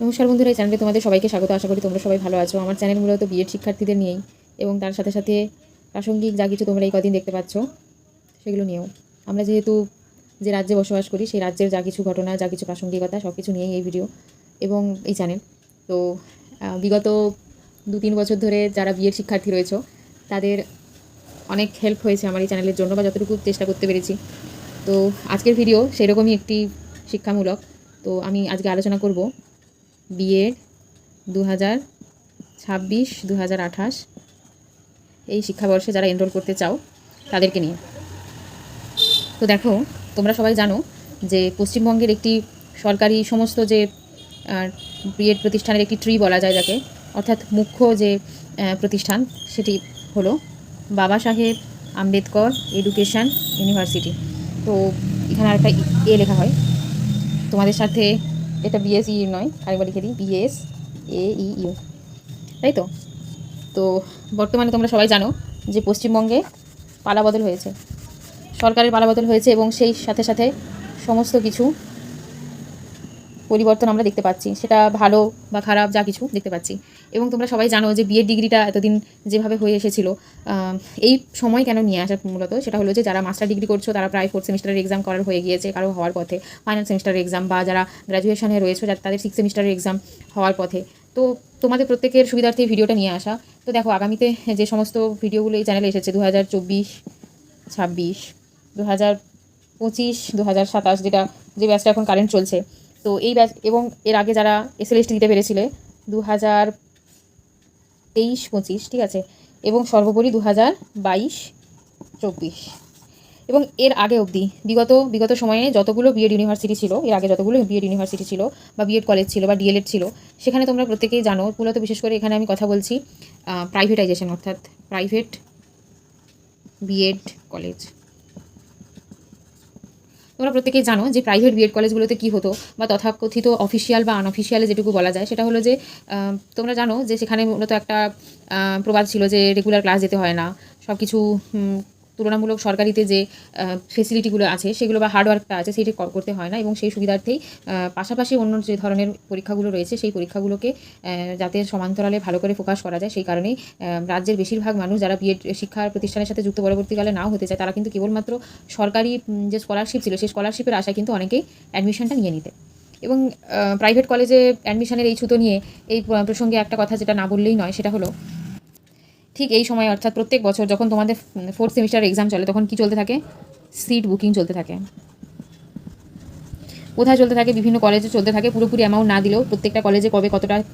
নমস্কার বন্ধুরা, এই চ্যানেলে তোমাদের সবাইকে স্বাগত। আশা করি তোমরা সবাই ভালো আছো। আমার চ্যানেল মূলত বিএড শিক্ষার্থীদের নিয়েই এবং তার সাথে সাথে প্রাসঙ্গিক যা কিছু তোমরা এই কদিন দেখতে পাচ্ছ সেগুলো নিয়েও। আমরা যেহেতু যে রাজ্যে বসবাস করি সেই রাজ্যের যা কিছু ঘটনা, যা কিছু প্রাসঙ্গিকতা সব কিছু নিয়েই এই ভিডিও এবং এই চ্যানেল। তো বিগত 2-3 বছর ধরে যারা বিএড শিক্ষার্থী রয়েছে তাদের অনেক হেল্প হয়েছে আমার এই চ্যানেলের জন্য, বা যতটুকু চেষ্টা করতে পেরেছি। তো আজকের ভিডিও সেরকমই একটি শিক্ষামূলক। তো আমি আজকে আলোচনা করব বিএড 2026-2028 এই শিক্ষাবর্ষে যারা এনরোল করতে চাও তাদেরকে নিয়ে। তো দেখো, তোমরা সবাই জানো যে পশ্চিমবঙ্গের একটি সরকারি সমস্ত যে বিএড প্রতিষ্ঠানের একটি ট্রি বলা যায় যাকে, অর্থাৎ মুখ্য যে প্রতিষ্ঠান সেটি হলো বাবা সাহেব আম্বেদকর এডুকেশন ইউনিভার্সিটি। তো এখানে আরেকটা এ লেখা হয় তোমাদের সাথে, এটা বিএসই নয়, আরেকবার লিখে দিই BSAEU, তাই তো। তো বর্তমানে তোমরা সবাই জানো যে পশ্চিমবঙ্গে পালাবদল হয়েছে, সরকারের পালাবদল হয়েছে এবং সেই সাথে সাথে সমস্ত কিছু পরিবর্তন আমরা দেখতে পাচ্ছি, সেটা ভালো বা খারাপ যা কিছু দেখতে পাচ্ছি। এবং তোমরা সবাই জানো যে বিএড ডিগ্রিটা এতদিন যেভাবে হয়ে এসেছিলো, এই সময় কেন নিয়ে আসা মূলত সেটা হলো যে যারা মাস্টার ডিগ্রি করছো তারা প্রায় 4th সেমিস্টারের এক্সাম করার হয়ে গিয়েছে, কারো হওয়ার পথে ফাইনাল সেমিস্টারের এক্সাম, বা যারা গ্র্যাজুয়েশনে রয়েছে তাদের 6th সেমিস্টারের এক্সাম হওয়ার পথে। তো তোমাদের প্রত্যেকের সুবিধার্থে এই ভিডিওটা নিয়ে আসা। তো দেখো, আগামীতে যে সমস্ত ভিডিওগুলো এই চ্যানেলে এসেছে 2024-26, 2025, 2027, যে ব্যাচটা এখন কারেন্ট চলছে, তো এই ব্যাচ এবং এর আগে যারা SLST দিতে পেরেছিলে 2023-25, ঠিক আছে, এবং সর্বোপরি 2022-24, এবং এর আগে অবধি বিগত সময়ে যতগুলো বিএড ইউনিভার্সিটি ছিল, এর আগে যতগুলো বিএড ইউনিভার্সিটি ছিল বা বিএড কলেজ ছিল বা ডিএলএড ছিল, সেখানে তোমরা প্রত্যেকেই জানো, মূলত বিশেষ করে এখানে আমি কথা বলছি প্রাইভেটাইজেশন, অর্থাৎ প্রাইভেট বিএড কলেজ। তোমরা প্রত্যেকেই জানো যে প্রাইভেট বিএড কলেজগুলোতে কী হতো, বা তথাকথিত অফিসিয়াল বা আনঅফিসিয়ালে যেটুকু বলা যায় সেটা হলো যে তোমরা জানো যে সেখানে মূলত একটা প্রবাদ ছিল যে রেগুলার ক্লাস যেতে হয় না, সব কিছু তুলনামূলক সরকারিতে যে ফেসিলিটিগুলো আছে সেগুলো বা হার্ডওয়ার্কটা আছে সেটি করতে হয় না, এবং সেই সুবিধার্থেই পাশাপাশি অন্য যে ধরনের পরীক্ষাগুলো রয়েছে সেই পরীক্ষাগুলোকে যাতে সমান্তরালে ভালো করে ফোকাস করা যায়, সেই কারণেই রাজ্যের বেশিরভাগ মানুষ যারা বিএড শিক্ষার প্রতিষ্ঠানের সাথে যুক্ত পরবর্তীকালে নাও হতে চায়, তারা কিন্তু কেবলমাত্র সরকারি যে স্কলারশিপ ছিল সেই স্কলারশিপের আশায় কিন্তু অনেকেই অ্যাডমিশনটা নিয়ে নিতে। এবং প্রাইভেট কলেজে অ্যাডমিশনের এই ছুতো নিয়ে এই প্রসঙ্গে একটা কথা যেটা না বললেই নয়, সেটা হলো ঠিক এই সময়, অর্থাৎ প্রত্যেক বছর যখন তোমাদের 4th সেমিস্টার এক্সাম চলে, তখন কি চলতে থাকে? সিট বুকিং চলতে থাকে। কোথায় চলতে থাকে? বিভিন্ন কলেজে চলতে থাকে। পুরোপুরি অ্যামাউন্ট না দিলেও প্রত্যেকটা কলেজে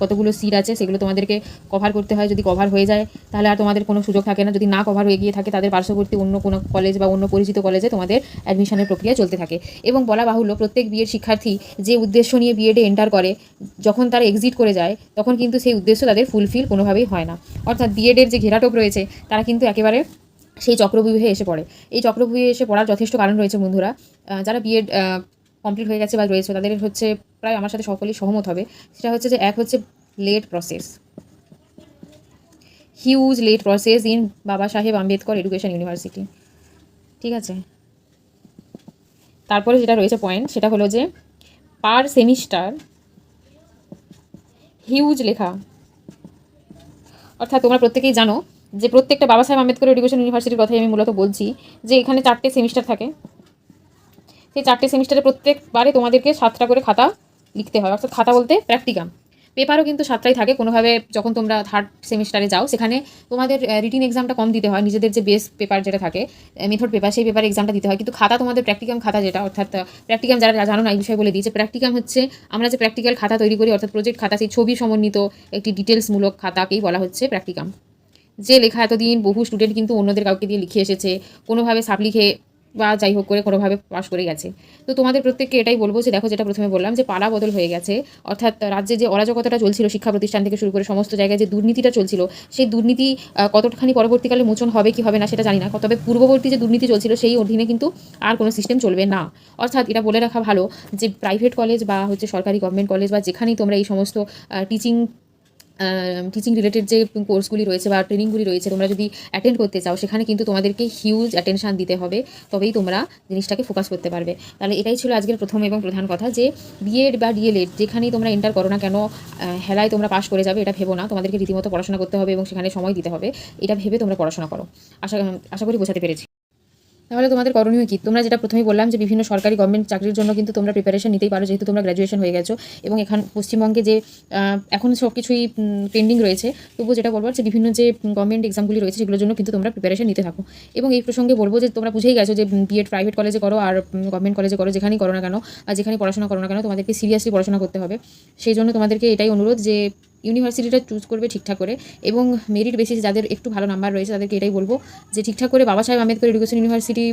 কতগুলো সিট আছে সেগুলো তোমাদেরকে কভার করতে হয়। যদি কভার হয়ে যায় তাহলে আর তোমাদের কোনো সুযোগ থাকে না। যদি না কভার হয়ে গিয়ে থাকে, তাদের পার্শ্ববর্তী অন্য কোনো কলেজ বা অন্য পরিচিত কলেজে তোমাদের অ্যাডমিশনের প্রক্রিয়া চলতে থাকে। এবং বলা বাহুল্য, প্রত্যেক বিএড শিক্ষার্থী যে উদ্দেশ্য নিয়ে বিএডে এন্টার করে, যখন তারা এক্সিট করে যায় তখন কিন্তু সেই উদ্দেশ্য তাদের ফুলফিল কোনোভাবেই হয় না। অর্থাৎ বিএডের যে ঘেরাটোপ রয়েছে তারা কিন্তু একেবারে সেই চক্রব্যূহে এসে পড়ে। এই চক্রব্যূহে এসে পড়ার যথেষ্ট কারণ রয়েছে বন্ধুরা। যারা বিএড কমপ্লিট হয়ে গেছে বা রয়েছে তাদের হচ্ছে, প্রায় আমার সাথে সকলেই সহমত হবে, সেটা হচ্ছে যে এক হচ্ছে late process, huge late process in Baba Saheb Ambedkar education university, ঠিক আছে। তারপরে যেটা রয়েছে পয়েন্ট, সেটা হলো যে পার সেমিস্টার হিউজ লেখা। অর্থাৎ তোমরা প্রত্যেকেই জানো যে প্রত্যেকটা বাবা সাহেব আম্বেদকর এডুকেশন ইউনিভার্সিটির কথাই আমি মূলত বলছি, যে এখানে 4টে সেমিস্টার থাকে। সেই 4টে সেমিস্টারে প্রত্যেকবারে তোমাদেরকে 7টা করে খাতা লিখতে হয়, অর্থাৎ খাতা বলতে প্র্যাকটিকাম। পেপারও কিন্তু 7টাই থাকে। কোনোভাবে যখন তোমরা 3rd সেমিস্টারে যাও সেখানে তোমাদের রিটিন এক্সামটা কম দিতে হয়, নিজেদের যে বেস পেপার যেটা থাকে মেথড পেপার, সেই পেপারে এক্সামটা দিতে হয়, কিন্তু খাতা তোমাদের প্র্যাকটিকাম খাতা যেটা, অর্থাৎ প্র্যাকটিকাম যারা জানো না এই বিষয়ে বলে দিয়েছে, প্র্যাকটিকাম হচ্ছে আমরা যে প্র্যাকটিক্যাল খাতা তৈরি করি, অর্থাৎ প্রজেক্ট খাতা, সেই ছবি সমন্বিত একটি ডিটেলসমূলক খাতাকেই বলা হচ্ছে প্র্যাকটিকাম। যে লেখা এতদিন বহু স্টুডেন্ট কিন্তু অন্যদের কাউকে দিয়ে লিখে এসেছে, কোনোভাবে সাপ লিখে বা যাই হোক করে কোনোভাবে পাস করে গেছে। তো তোমাদের প্রত্যেককে এটাই বলবো যে দেখো, যেটা প্রথমে বললাম যে পালা বদল হয়ে গেছে, অর্থাৎ রাজ্যে যে অরাজকতাটা চলছিল শিক্ষা প্রতিষ্ঠান থেকে শুরু করে সমস্ত জায়গায় যে দুর্নীতিটা চলছিল, সেই দুর্নীতি কতখানি পরবর্তীকালে মোচন হবে কি হবে না সেটা জানি না, তবে পূর্ববর্তী যে দুর্নীতি চলছিল সেই অধীনে কিন্তু আর কোনো সিস্টেম চলবে না। অর্থাৎ এটা বলে রাখা ভালো যে প্রাইভেট কলেজ বা হচ্ছে সরকারি গভর্নমেন্ট কলেজ বা যেখানেই তোমরা এই সমস্ত টিচিং টিচিং রিলেটেড যে কোর্সগুলি রয়েছে বা ট্রেনিংগুলি রয়েছে, তোমরা যদি অ্যাটেন্ড করতে চাও সেখানে কিন্তু তোমাদেরকে হিউজ অ্যাটেনশান দিতে হবে, তবেই তোমরা জিনিসটাকে ফোকাস করতে পারবে। তাহলে এটাই ছিল আজকের প্রথম এবং প্রধান কথা, যে বিএড বা ডিএলএড যেখানেই তোমরা এন্টার করো না কেন, হেলায় তোমরা পাশ করে যাবে এটা ভেবো না, তোমাদেরকে রীতিমতো পড়াশোনা করতে হবে এবং সেখানে সময় দিতে হবে, এটা ভেবে তোমরা পড়াশোনা করো। আশা আশা করি বোঝাতে পেরেছি। তাহলে তোমাদের করণীয় কি? তোমরা যেটা প্রথমেই বললাম যে বিভিন্ন সরকারি গভর্নমেন্ট চাকরির জন্য কিন্তু তোমরা প্রিপারেশন নিতেই পারো, যেহেতু তোমরা গ্র্যাজুয়েশন হয়ে গেছো এবং এখান পশ্চিমবঙ্গে যে এখন সব কিছুই পেন্ডিং রয়েছে, তবুও যেটা বলবো যে বিভিন্ন যে গভর্নমেন্ট এক্সামগুলি রয়েছে সেগুলোর জন্য কিন্তু তোমরা প্রিপারেশন নিতে থাকো। এবং এই প্রসঙ্গে বলবো যে তোমরা বুঝেই গেছো যে বিএড প্রাইভেট কলেজে করো আর গভর্নমেন্ট কলেজে করো, যেখানেই করো না কেন আর যেখানে পড়াশোনা করো না কেন, তোমাদেরকে সিরিয়াসলি পড়াশোনা করতে হবে। সেই জন্য তোমাদেরকে এটাই অনুরোধ যে ইউনিভার্সিটিটা চুজ করবে ঠিকঠাক করে, এবং মেরিট বেসিস যাদের একটু ভালো নাম্বার রয়েছে তাদেরকে এটাই বলবো যে ঠিকঠাক করে বাবা সাহেব আম্বেদকর এডুকেশন ইউনিভার্সিটি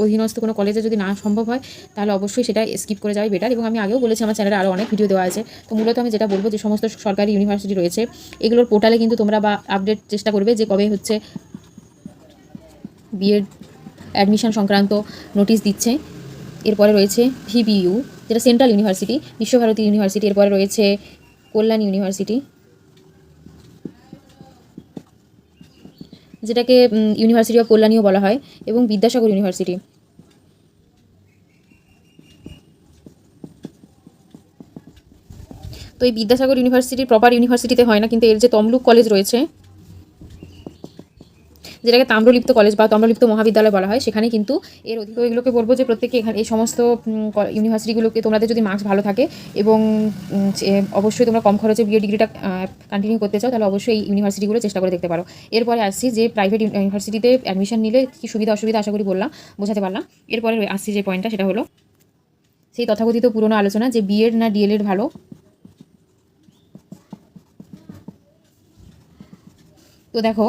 অধীনস্থ কোনো কলেজে যদি না সম্ভব হয় তাহলে অবশ্যই সেটা স্কিপ করে যাওয়াই বেটার। এবং আমি আগেও বলেছি আমার চ্যানেলে আরও অনেক ভিডিও দেওয়া আছে। তো মূলত আমি যেটা বলবো যে সমস্ত সরকারি ইউনিভার্সিটি রয়েছে এগুলোর পোর্টালে কিন্তু তোমরা বা আপডেট চেষ্টা করবে যে কবে হচ্ছে বিএড অ্যাডমিশন সংক্রান্ত নোটিশ দিচ্ছে। এরপরে রয়েছে ভিবিইউ, যেটা সেন্ট্রাল ইউনিভার্সিটি, বিশ্বভারতী ইউনিভার্সিটি, এরপরে রয়েছে কল্যাণ ইউনিভার্সিটি, যেটাকে ইউনিভার্সিটি অফ কল্যাণীও বলা হয়, এবং বিদ্যাসাগর ইউনিভার্সিটি। তো এই বিদ্যাসাগর ইউনিভার্সিটি প্রপার ইউনিভার্সিটিতে হয় না, কিন্তু এর যে তমলুক কলেজ রয়েছে, যেটাকে তাম্রলিপ্ত কলেজ বা তাম্রলিপ্ত মহাবিদ্যালয় বলা হয়, সেখানে কিন্তু এর অধিক। এগুলোকে বলবো যে প্রত্যেকে এখানে এই সমস্ত ইউনিভার্সিটিগুলোকে তোমাদের যদি মার্কস ভালো থাকে এবং অবশ্যই তোমরা কম খরচে বিএড ডিগ্রিটা কন্টিনিউ করতে চাও, তাহলে অবশ্যই এই ইউনিভার্সিটিগুলো চেষ্টা করে দেখতে পারো। এরপরে আসছি যে প্রাইভেট ইউনিভার্সিটিতে অ্যাডমিশন নিলে কী সুবিধা অসুবিধা আশা করি বললাম, বোঝাতে পারলাম। এরপরে আসছি যে পয়েন্টটা, সেটা হলো সেই তথাকথিত পুরনো আলোচনা যে বিএড না ডিএলএড ভালো। তো দেখো,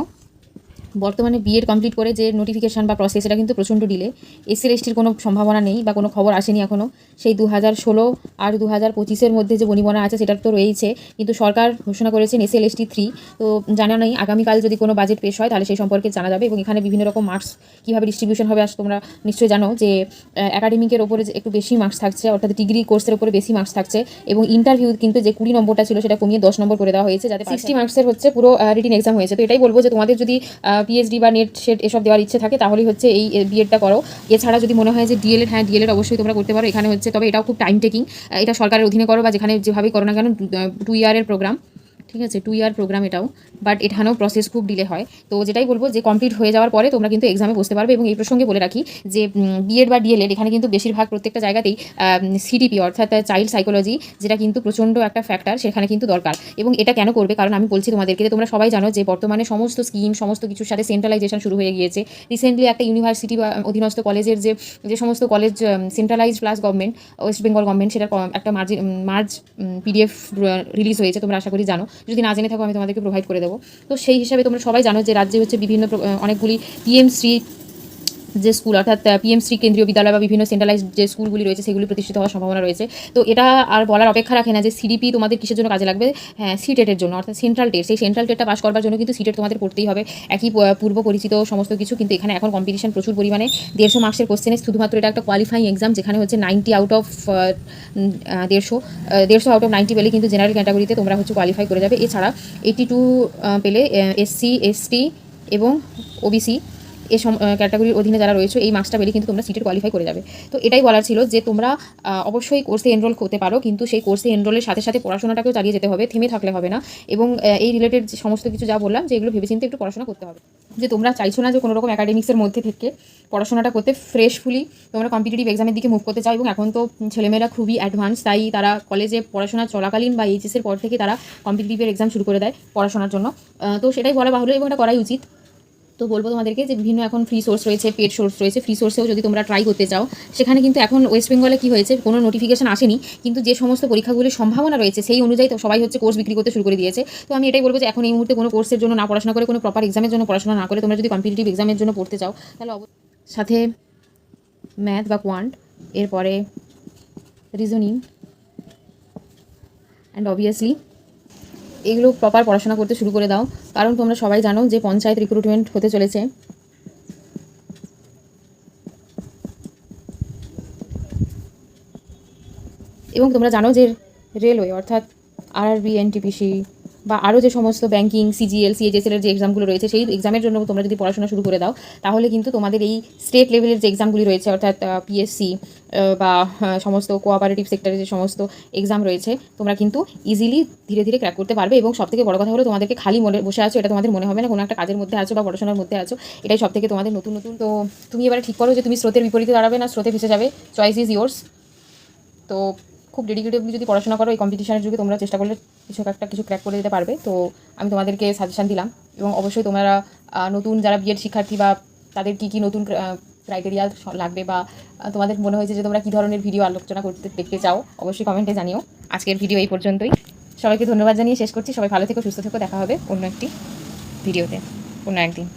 বর্তমানে বিএড কমপ্লিট করে যে নোটিফিকেশান বা প্রসেস, এটা কিন্তু প্রচণ্ড ডিলে। এসসি এসটির কোনো সম্ভাবনা নেই বা কোনো খবর আসেনি এখনও। সেই 2016 আর 2025-এর মধ্যে যে বনিবনা আছে সেটার তো রয়েছে, কিন্তু সরকার ঘোষণা করেছেন SL/ST 3। তো জানা নেই, আগামীকাল যদি কোনো বাজেট পেশ হয় তাহলে সেই সম্পর্কে জানা যাবে। এবং এখানে বিভিন্ন রকম মার্কস কীভাবে ডিস্ট্রিবিউশন হবে তোমরা নিশ্চয়ই জানো যে একাডেমিকের ওপরে যে একটু বেশি মার্কস থাকছে, অর্থাৎ ডিগ্রি কোর্সের ওপরে বেশি মার্কস থাকছে, এবং ইন্টারভিউ কিন্তু যে 20 নম্বরটা ছিল সেটা কমিয়ে 10 নম্বর করে দেওয়া হয়েছে, যাতে 60 মার্কসের হচ্ছে পুরো রিটিন এক্সাম হয়েছে। তো এটাই বলবো যে তোমাদের যদি পিএইচডি বা নেট সেট এসব দেওয়ার ইচ্ছে থাকে তাহলেই হচ্ছে এই বিএডটা করো। এছাড়া যদি মনে হয় যে ডিএলএড, হ্যাঁ ডিএলএড অবশ্যই তোমরা করতে পারো এখানে হচ্ছে, তবে এটাও খুব টাইম টেকিং। এটা সরকারের অধীনে করো বা যেখানে যেভাবেই করো না কেন, 2 ইয়ারের প্রোগ্রাম, ঠিক আছে, 2 ইয়ার প্রোগ্রাম এটাও, বাট এখানেও প্রসেস খুব ডিলে হয়। তো যেটাই বলবো যে কমপ্লিট হয়ে যাওয়ার পরে তোমরা কিন্তু এক্সামে বসতে পারবে। এবং এই প্রসঙ্গে বলে রাখি যে বিএড বা ডিএলএড এখানে কিন্তু বেশিরভাগ প্রত্যেকটা জায়গাতেই সিডিপি অর্থাৎ চাইল্ড সাইকোলজি, যেটা কিন্তু প্রচণ্ড একটা ফ্যাক্টর, সেখানে কিন্তু দরকার। এবং এটা কেন করবে, কারণ আমি বলছি তোমাদেরকে যে তোমরা সবাই জানো যে বর্তমানে সমস্ত স্কিম সমস্ত কিছুর সাথে সেন্ট্রালাইজেশন শুরু হয়ে গিয়েছে। রিসেন্টলি একটা ইউনিভার্সিটি বা অধীনস্থ কলেজের যে সমস্ত college centralised plus government, West Bengal government, সেটার একটা মার্জ পিডিএফ রিলিজ হয়েছে, তোমরা আশা করি জানো। যদি না জেনে থাকো আমি তোমাদেরকে প্রোভাইড করে দেবো। তো সেই হিসাবে তোমরা সবাই জানো যে রাজ্যে হচ্ছে বিভিন্ন অনেকগুলি পিএমশ্রী যে স্কুল, অর্থাৎ পিএমশ্রী কেন্দ্রীয় বিদ্যালয় বা বিভিন্ন সেন্ট্রালাইজড যে স্কুলগুলি রয়েছে সেগুলি প্রতিষ্ঠিত হওয়ার সম্ভাবনা রয়েছে। তো এটা আর বলার অপেক্ষা রাখে না যে সিডিপি তোমাদের কিসের জন্য কাজে লাগবে। হ্যাঁ, সিটেটের জন্য, অর্থাৎ সেন্ট্রাল টেট। সেই সেন্ট্রাল টেটটা পাস করবার জন্য কিন্তু সিটেট তোমাদের পড়তেই হবে, একই পূর্ব পরিচিত সমস্ত কিছু। কিন্তু এখানে এখন কম্পিটিশন প্রচুর পরিমাণে। 150 মার্কসের কোশ্চেনে শুধুমাত্র এটা একটা কোয়ালিফাইং এক্সাম, যেখানে হচ্ছে 90 আউট অফ 150 আউট অফ 90 পেলে কিন্তু জেনারেল ক্যাটাগরিতে তোমরা হচ্ছে কোয়ালিফাই করে যাবে। এছাড়া 82 পেলে এসসি এসটি এবং ওবিসি এই ক্যাটাগরির অধীনে যারা রয়েছে এই মার্কসটা পেলে কিন্তু তোমরা সিটের কোয়ালিফাই করে যাবে। তো এটাই বলার ছিল যে তোমরা অবশ্যই কোর্সে এনরোল করতে পারো, কিন্তু সেই কোর্সে এনরোলের সাথে সাথে পড়াশোনাটাকেও চালিয়ে যেতে হবে, থেমে থাকলে হবে না। এবং এই রিলেটেড সমস্ত কিছু যা বললাম যে এগুলো ভেবেচিন্তে একটু পড়াশোনা করতে হবে। যে তোমরা চাইছো না যে কোনো রকম একাডেমিক্সের মধ্যে থেকে পড়াশোনাটা করতে, ফ্রেশফুলি তোমরা কম্পিটিটিভ এক্সামের দিকে মুভ করতে চাও। এবং এখন তো ছেলেমেয়েরা খুবই অ্যাডভান্স, তাই তারা কলেজে পড়াশোনা চলাকালীন বা এইচএসের পর থেকে তারা কম্পিটিটিভের এক্সাম শুরু করে দেয় পড়াশোনার জন্য। তো সেটাই বলা বাহুল্য এবং এটা করাই উচিত। তো বলবো তোমাদেরকে যে বিভিন্ন এখন ফ্রি সোর্স রয়েছে, পেড সোর্স রয়েছে। ফ্রি সোর্সেও যদি তোমরা ট্রাই করতে চাও, সেখানে কিন্তু এখন ওয়েস্ট বেঙ্গলে কী হয়েছে, কোনো নোটিফিকেশন আসেনি, কিন্তু যে সমস্ত পরীক্ষাগুলির সম্ভাবনা রয়েছে সেই অনুযায়ী তো সবাই হচ্ছে কোর্স বিক্রি করতে শুরু করে দিয়েছে। তো আমি এটাই বলবো যে এখন এই মুহূর্তে কোনো কোর্সের জন্য না পড়াশোনা করে, কোনো প্রপার এক্সামের জন্য পড়াশোনা না করে তোমরা যদি কম্পিটিটিভ এক্সামের জন্য পড়তে চাও, তাহলে সাথে ম্যাথ বা কোয়ান্ট, এরপরে রিজনিং অ্যান্ড অবভিয়াসলি এগুলো প্রপার পড়াশোনা করতে শুরু করে দাও। কারণ তোমরা সবাই জানো যে পঞ্চায়েত রিক্রুটমেন্ট হতে চলেছে, এবং তোমরা জানো যে রেলওয়ে অর্থাৎ আরআরবি, এনটিপিসি বা আরও যে সমস্ত ব্যাঙ্কিং, সিজিএল, সিএইচএসএল এর যে এক্সামগুলো রয়েছে, সেই এক্সামের জন্য তোমরা যদি পড়াশোনা শুরু করে দাও, তাহলে কিন্তু তোমাদের এই স্টেট লেভেলের যে এক্সামগুলি রয়েছে, অর্থাৎ পিএসসি বা সমস্ত কোঅপারেটিভ সেক্টরে যে সমস্ত এক্সাম রয়েছে, তোমরা কিন্তু ইজিলি ধীরে ধীরে ক্র্যাক করতে পারবে। এবং সবথেকে বড় কথা হলো, তোমাদেরকে খালি মনে বসে আছো, এটা তোমাদের মনে হবে না কোনো একটা কাজের মধ্যে আছো বা পড়াশোনার মধ্যে আছো। এটাই সবথেকে তোমাদের নতুন নতুন। তো তুমি এবারে ঠিক করো যে তুমি স্রোতের বিপরীতে দাঁড়াবে না স্রোতে ভেসে যাবে। Choice is yours. তো খুব ডেডিকেটিভলি যদি পড়াশোনা করো, এই কম্পিটিশনের যুগে তোমরা চেষ্টা করলে কিছু ক্র্যাক করে দিতে পারবে। তো আমি তোমাদেরকে সাজেশান দিলাম। এবং অবশ্যই তোমরা নতুন যারা বিএড শিক্ষার্থী বা তাদের কী কী নতুন ক্রাইটেরিয়া লাগবে বা তোমাদের মনে হয়েছে যে তোমরা কী ধরনের ভিডিও আলোচনা দেখতে চাও, অবশ্যই কমেন্টে জানিও। আজকের ভিডিও এই পর্যন্তই। সবাইকে ধন্যবাদ জানিয়ে শেষ করছি। সবাই ভালো থেকো, সুস্থ থেকো। দেখা হবে অন্য একটি ভিডিওতে অন্য একদিন।